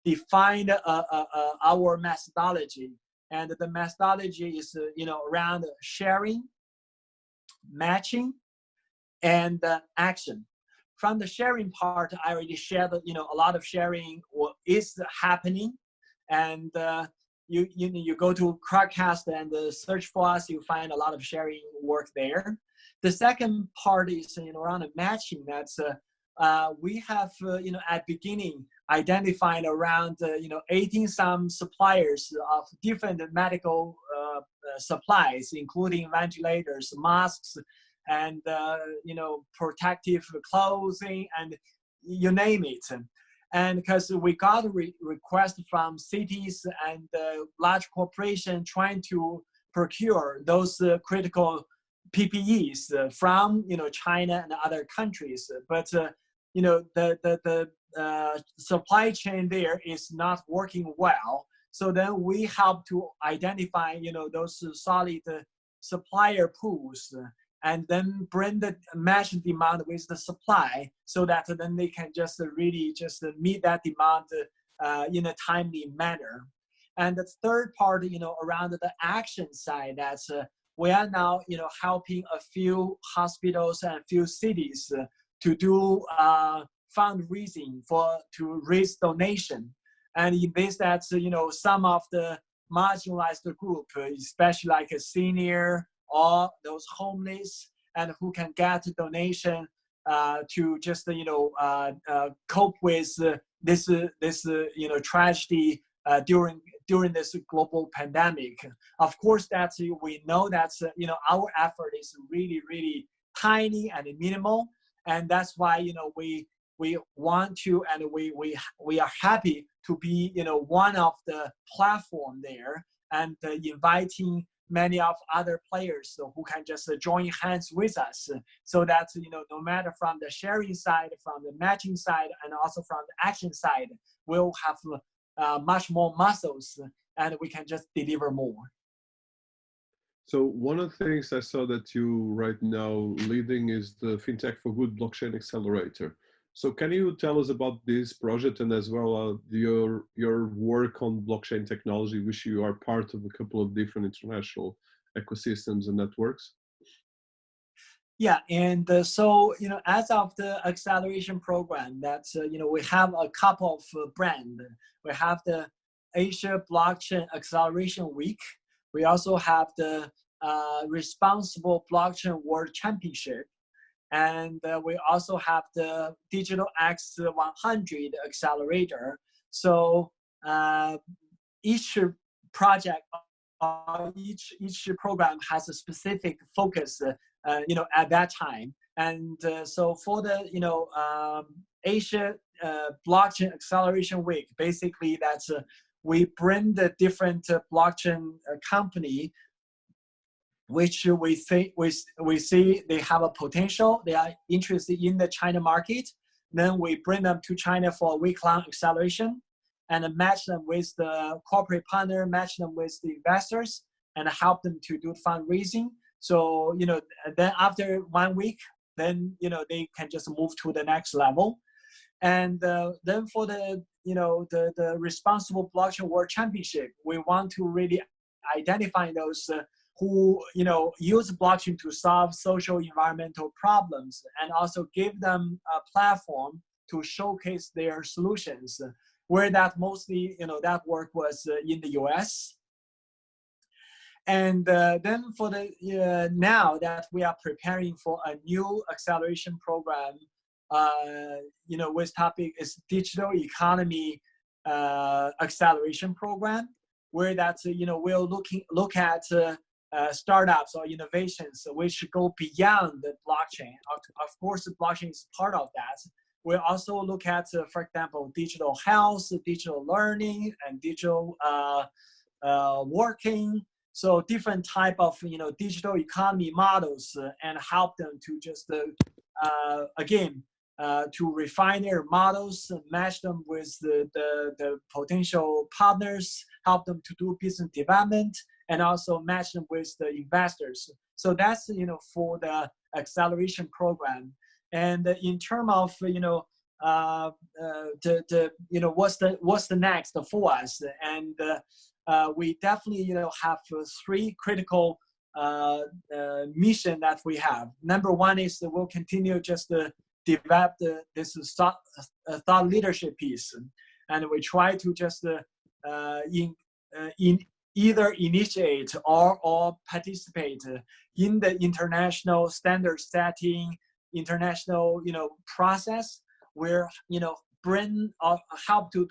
defined our methodology, and the methodology is around sharing, matching, and action. From the sharing part, I already shared a lot of sharing is happening, and you go to Crowdcast and search for us, you find a lot of sharing work there. The second part is around the matching. That's we have at beginning identified around 18 some suppliers of different medical supplies, including ventilators, masks, and protective clothing, and you name it. And because we got a request from cities and large corporations trying to procure those critical PPEs from China and other countries, but the supply chain there is not working well. So then we help to identify those solid supplier pools, and then bring the match demand with the supply, so that then they can just really just meet that demand in a timely manner. And the third part, around the action side, that's we are now helping a few hospitals and a few cities to do fundraising to raise donation. And in this, that's some of the marginalized group, especially like a senior or those homeless, and who can get donation to just cope with this tragedy during this global pandemic. Of course, that's we know that's our effort is really tiny and minimal, and that's why we want to, and we are happy to be one of the platform there, and inviting many of other players who can just join hands with us, so that no matter from the sharing side, from the matching side, and also from the action side, we'll have much more muscles, and we can just deliver more. So one of the things I saw that you right now leading is the Fintech4Good blockchain accelerator. So can you tell us about this project, and as well your work on blockchain technology, which you are part of a couple of different international ecosystems and networks? Yeah, and so as of the acceleration program, that's we have a couple of brands. We have the Asia Blockchain Acceleration Week. We also have the Responsible Blockchain World Championship. And we also have the Digital X 100 Accelerator. So each project, each program has a specific focus, at that time. And so for the Asia Blockchain Acceleration Week, basically that's we bring the different blockchain company, which we see they have a potential, they are interested in the China market. Then we bring them to China for a week-long acceleration, and match them with the corporate partner, match them with the investors, and help them to do fundraising. So, then after 1 week, then, they can just move to the next level. And then for the, the responsible blockchain world championship, we want to really identify those who, use blockchain to solve social environmental problems, and also give them a platform to showcase their solutions, where that mostly, that work was in the US. And then for the now that we are preparing for a new acceleration program, with topic is digital economy acceleration program, where that's we'll look at startups or innovations which go beyond the blockchain. Of course, the blockchain is part of that. We'll also look at, for example, digital health, digital learning, and digital working. So different type of digital economy models, and help them to just again to refine their models, match them with the potential partners, help them to do business development, and also match them with the investors. So that's for the acceleration program. And in terms of what's the next for us, and we definitely have three critical mission that we have. Number one is that we'll continue just to develop this thought leadership piece, and we try to just either initiate or participate in the international standard setting, international process, where bring or help to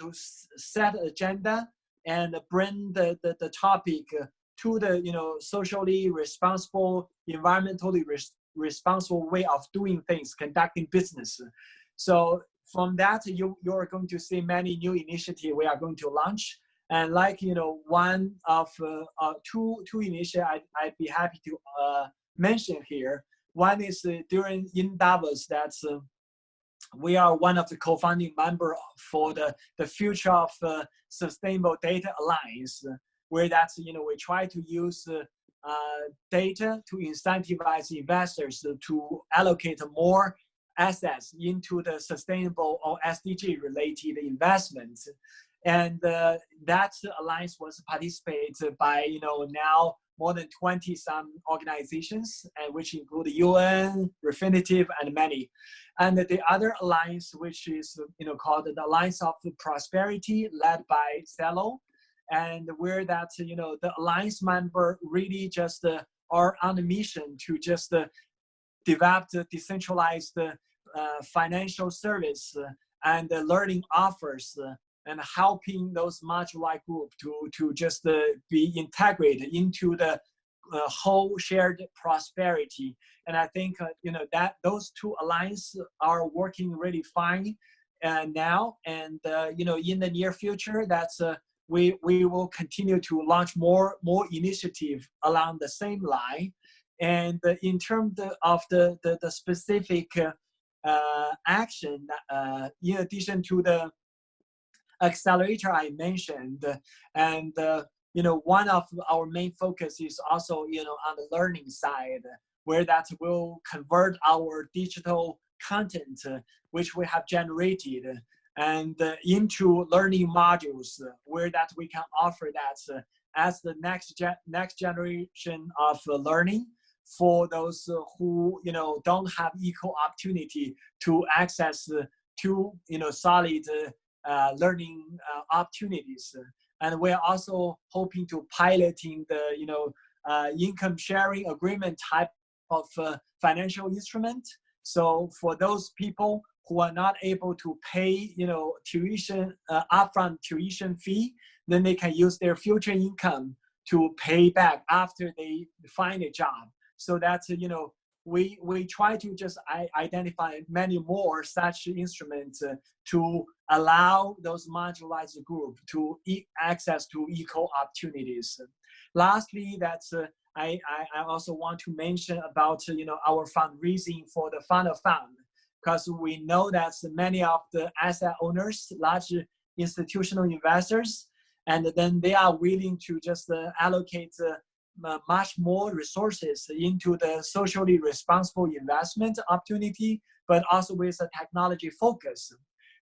set agenda and bring the topic to the socially responsible, environmentally responsible way of doing things, conducting business. So from that, you're going to see many new initiatives we are going to launch. And like one of two initiatives I'd be happy to mention here. One is in Davos, that's we are one of the co-founding members for the Future of Sustainable Data Alliance, where that's we try to use data to incentivize investors to allocate more assets into the sustainable or SDG related investments. And that alliance was participated by now more than 20 some organizations, and which include the UN, Refinitiv, and many. And the other alliance, which is called the Alliance of Prosperity, led by Cello, and where that the alliance member really just are on a mission to just develop the decentralized financial service and learning offers, and helping those marginalized group to just be integrated into the whole shared prosperity. And I think that those two alliances are working really fine now. And in the near future, that's we will continue to launch more initiative along the same line. And in terms of the specific action, in addition to the accelerator I mentioned, and one of our main focus is also on the learning side, where that will convert our digital content which we have generated and into learning modules, where that we can offer that as the next generation of learning for those who don't have equal opportunity to access to solid learning opportunities. And we're also hoping to piloting the income sharing agreement type of financial instrument. So for those people who are not able to pay tuition upfront tuition fee, then they can use their future income to pay back after they find a job. So that's we try to just identify many more such instruments to allow those marginalized groups to access to equal opportunities. Lastly, that's I also want to mention about our fundraising for the fund of fund, because we know that many of the asset owners, large institutional investors, and then they are willing to just allocate much more resources into the socially responsible investment opportunity, but also with a technology focus.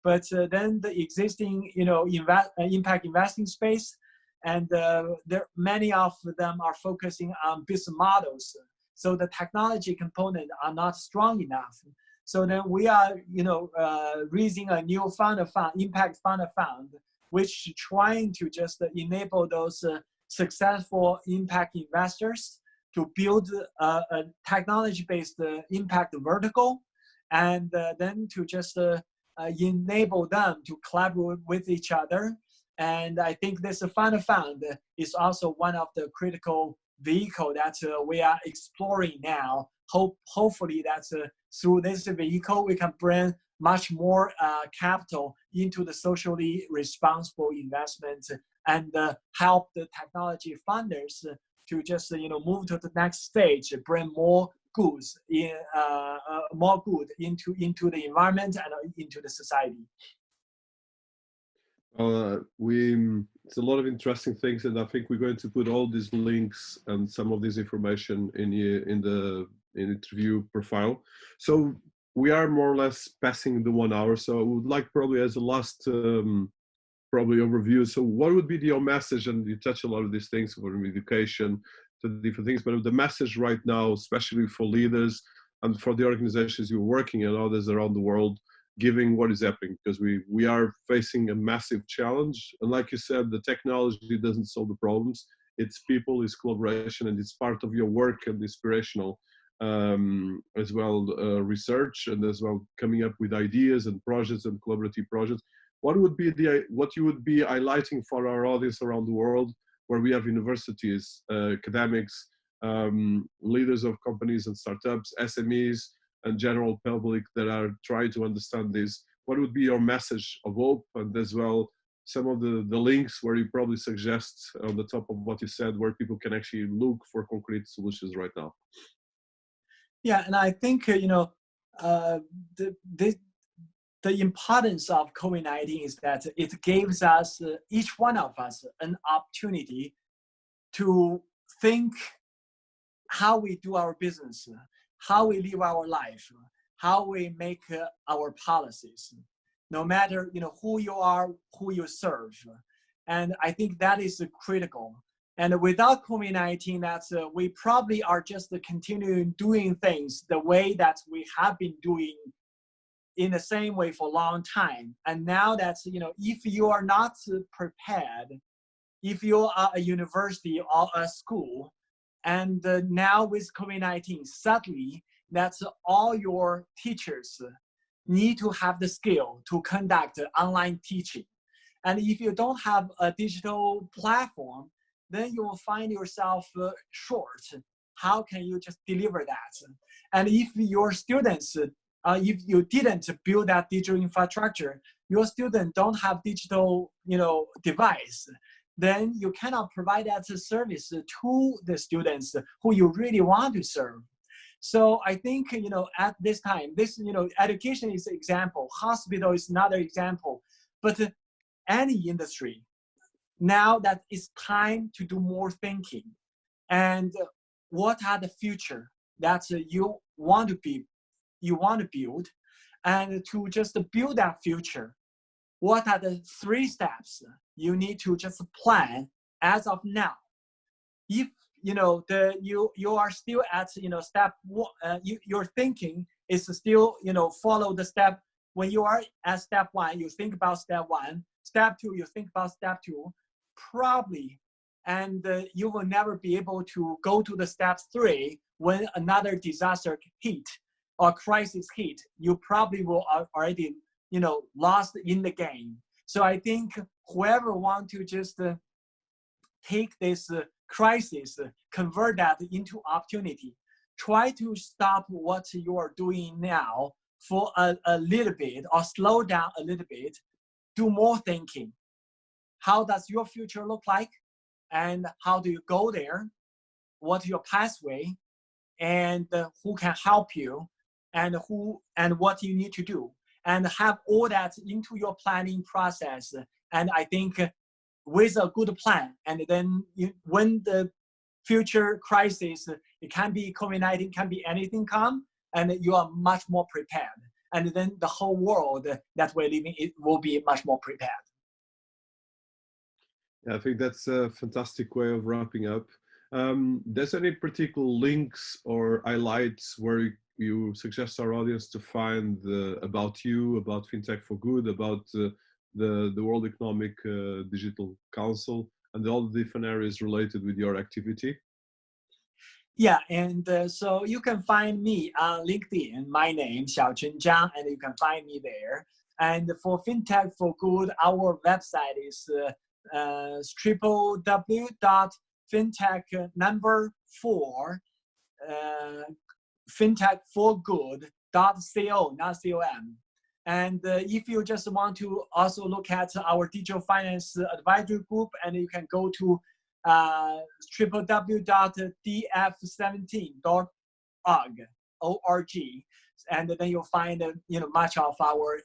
But then the existing, impact investing space, and many of them are focusing on business models. So the technology component are not strong enough. So then we are, raising a new impact fund, which trying to just enable those successful impact investors to build a technology-based impact vertical, and then to just enable them to collaborate with each other. And I think this fund is also one of the critical vehicle that we are exploring now. Hopefully that's through this vehicle, we can bring much more capital into the socially responsible investment, and help the technology funders to just move to the next stage, bring more goods more good into the environment and into the society. It's a lot of interesting things, and I think we're going to put all these links and some of this information in the interview profile. So we are more or less passing the 1 hour. So I would like probably as a last probably overview. So what would be your message? And you touch a lot of these things from education to different things, but the message right now, especially for leaders and for the organizations you're working in, others around the world, giving what is happening, because we are facing a massive challenge. And like you said, the technology doesn't solve the problems. It's people, it's collaboration, and it's part of your work and inspirational as well, research, and as well coming up with ideas and projects and collaborative projects. What you would be highlighting for our audience around the world, where we have universities, academics, leaders of companies and startups, SMEs, and general public that are trying to understand this? What would be your message of hope, and as well some of the links where you probably suggest on the top of what you said, where people can actually look for concrete solutions right now? Yeah, and I think the importance of COVID-19 is that it gives us, each one of us, an opportunity to think how we do our business, how we live our life, how we make our policies, no matter who you are, who you serve. And I think that is critical. And without COVID-19, that's we probably are just continuing doing things the way that we have been doing in the same way for a long time. And now that's, if you are not prepared, if you are a university or a school, and now with COVID-19, suddenly that's all your teachers need to have the skill to conduct online teaching. And if you don't have a digital platform, then you will find yourself short. How can you just deliver that? And if your students, if you didn't build that digital infrastructure, your students don't have digital, device, then you cannot provide that service to the students who you really want to serve. So I think, at this time, this, education is an example, hospital is another example, but any industry, now that it's time to do more thinking. And what are the future that you want to build, and to just build that future, what are the 3 steps you need to just plan as of now? If you are still at step 1, your thinking is still follow the step. When you are at step 1, you think about step 1. Step 2, you think about step 2. Probably, and you will never be able to go to the step 3 when another disaster hit or crisis hit. You probably will already lost in the game. So I think whoever want to just take this crisis, convert that into opportunity, try to stop what you are doing now for a little bit, or slow down a little bit, do more thinking. How does your future look like? And how do you go there? What's your pathway? And who can help you? And what you need to do? And have all that into your planning process. And I think with a good plan, and then when the future crisis, it can be COVID-19, can be anything come, and you are much more prepared. And then the whole world that we're living, it will be much more prepared. Yeah, I think that's a fantastic way of wrapping up. There's any particular links or highlights where you suggest our audience to find about you, about FinTech4Good, about the World Economic Digital Council, and all the different areas related with your activity? Yeah, and so you can find me on LinkedIn, my name, Xiaochen Zhang, and you can find me there. And for FinTech4Good, our website is www.fintech4 fintech4good.co, not com. And if you just want to also look at our digital finance advisory group, and you can go to www.df17.org, and then you'll find much of our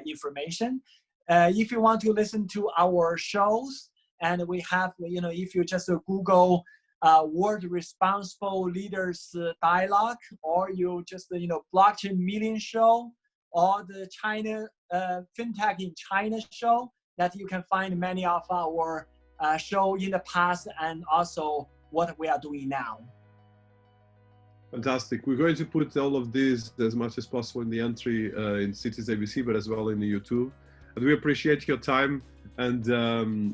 information. If you want to listen to our shows, and we have, if you just Google World Responsible Leaders Dialogue, or you just Blockchain Million Show, or the China FinTech in China show, that you can find many of our show in the past and also what we are doing now. Fantastic. We're going to put all of this as much as possible in the entry in Cities ABC, but as well in the YouTube. And we appreciate your time, and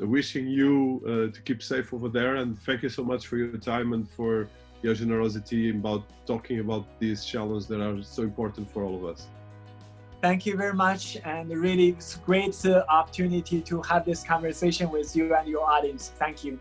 wishing you to keep safe over there. And thank you so much for your time and for your generosity about talking about these challenges that are so important for all of us. Thank you very much, and really it's a great opportunity to have this conversation with you and your audience. Thank you.